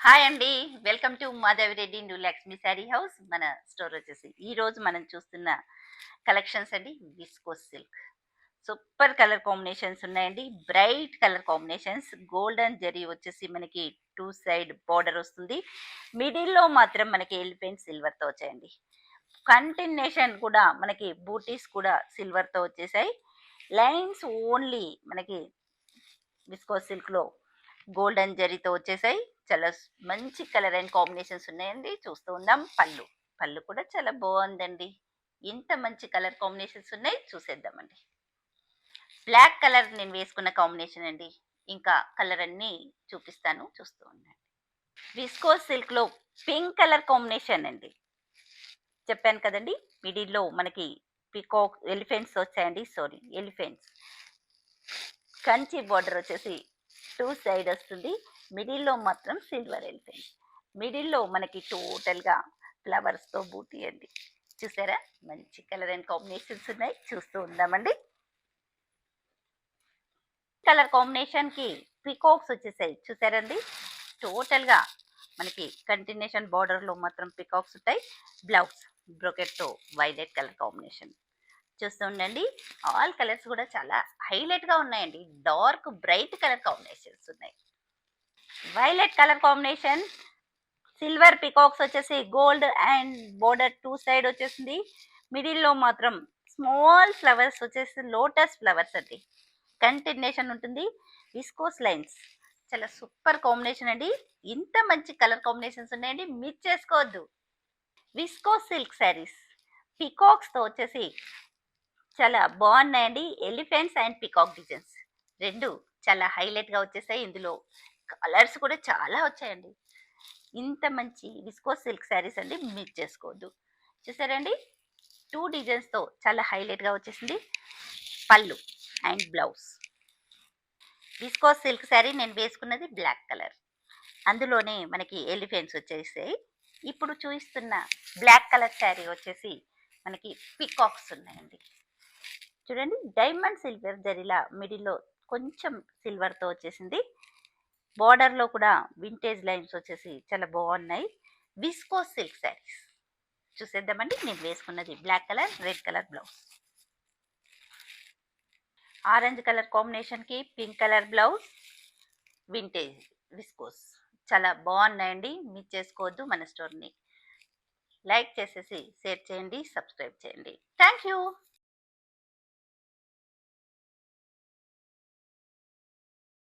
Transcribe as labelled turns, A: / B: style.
A: Hi అండి. Welcome to Madhavi Reddy new Lakshmi sari house. మన store వచ్చేసి ఈరోజు మనం చూస్తున్న కలెక్షన్స్ అండి viscose silk. Super colour combinations ఉన్నాయండి. Bright colour combinations. Golden zari వచ్చేసి మనకి టూ సైడ్ బార్డర్ వస్తుంది. మిడిల్లో మాత్రం మనకి ఎలిఫెంట్ సిల్వర్తో వచ్చాయండి. కంటిన్యూషన్ కూడా మనకి బూటీస్ కూడా సిల్వర్తో వచ్చేసాయి. లైన్స్ ఓన్లీ మనకి విస్కోస్ సిల్క్లో గోల్డెన్ జరీతో వచ్చేసాయి. చాలా మంచి కలర్ అండ్ కాంబినేషన్స్ ఉన్నాయండి. చూస్తూ ఉందాం. పళ్ళు పళ్ళు కూడా చాలా బాగుందండి. ఇంత మంచి కలర్ కాంబినేషన్స్ ఉన్నాయి, చూసేద్దామండి. బ్లాక్ కలర్ నేను వేసుకున్న కాంబినేషన్ అండి. ఇంకా కలర్ అన్ని చూపిస్తాను, చూస్తూ ఉండండి. విస్కోస్ సిల్క్ లో పింక్ కలర్ కాంబినేషన్ అండి. చెప్పాను కదండి, మిడిల్లో మనకి పికాక్ ఎలిఫెంట్స్ వచ్చాయండి. Sorry, elephants. కంచి బార్డర్ వచ్చేసి టూ సైడ్ వస్తుంది. మిడిల్లో మాత్రం సిల్వర్ ఎలిఫెంట్. మిడిల్లో మనకి టోటల్గా ఫ్లవర్స్తో బూటీ అండి. చూసారా, మంచి కలర్ అండ్ కాంబినేషన్స్ ఉన్నాయి, చూస్తూ ఉందామండి. కలర్ కాంబినేషన్కి పికాక్స్ వచ్చేసాయి, చూసారండి. టోటల్గా మనకి కంటిన్యూషన్ బార్డర్లో మాత్రం పికాక్స్ ఉంటాయి. బ్లౌజ్ బ్రోకెట్తో వైలెట్ కలర్ కాంబినేషన్. చూస్తూ ఉండండి. ఆల్ కలర్స్ కూడా చాలా హైలైట్గా ఉన్నాయండి. డార్క్ బ్రైట్ కలర్ కాంబినేషన్స్ ఉన్నాయి. Violet colour combination, silver peacocks వచ్చేసి gold and border two side వచ్చేసింది. మిడిల్లో మాత్రం స్మాల్ ఫ్లవర్స్ వచ్చేసి లోటస్ ఫ్లవర్స్ అండి. కంటిన్యూషన్ ఉంటుంది. విస్కోస్ లైన్స్, చాలా సూపర్ కాంబినేషన్ అండి. ఇంత మంచి కలర్ కాంబినేషన్స్ ఉన్నాయండి, మిస్ చేసుకోవద్దు. విస్కోస్ సిల్క్ శారీస్ పికాక్స్తో వచ్చేసి చాలా బాగున్నాయండి. ఎలిఫెంట్స్ అండ్ పికాక్ డిజైన్స్ రెండు చాలా హైలైట్గా వచ్చేసాయి. ఇందులో కలర్స్ కూడా చాలా వచ్చాయండి. ఇంత మంచి విస్కోస్ సిల్క్ శారీస్ అండి, మిస్ చేసుకోవద్దు. చూసారండి, టూ డిజైన్స్తో చాలా హైలైట్గా వచ్చేసింది. పళ్ళు and blouse. Viscose silk sari నేను వేసుకున్నది బ్లాక్ కలర్, అందులోనే మనకి ఎలిఫెంట్స్ వచ్చేసాయి. ఇప్పుడు చూపిస్తున్న బ్లాక్ కలర్ శారీ వచ్చేసి మనకి పికాక్స్ ఉన్నాయండి. చూడండి, డైమండ్ సిల్వర్ జరిలా మిడిల్లో కొంచెం సిల్వర్తో వచ్చేసింది. బార్డర్లో కూడా వింటేజ్ లైన్స్ వచ్చేసి చాలా బాగున్నాయి. విస్కోస్ సిల్క్ శారీస్ చూసేద్దామండి. నేను వేసుకున్నది black colour, red colour blouse. Orange colour కాంబినేషన్కి pink colour blouse, vintage viscose. చాలా బాగున్నాయండి, మిస్ చేసుకోవద్దు. మన స్టోర్ని లైక్ చేసేసి షేర్ చేయండి, సబ్స్క్రైబ్ చేయండి. Thank you.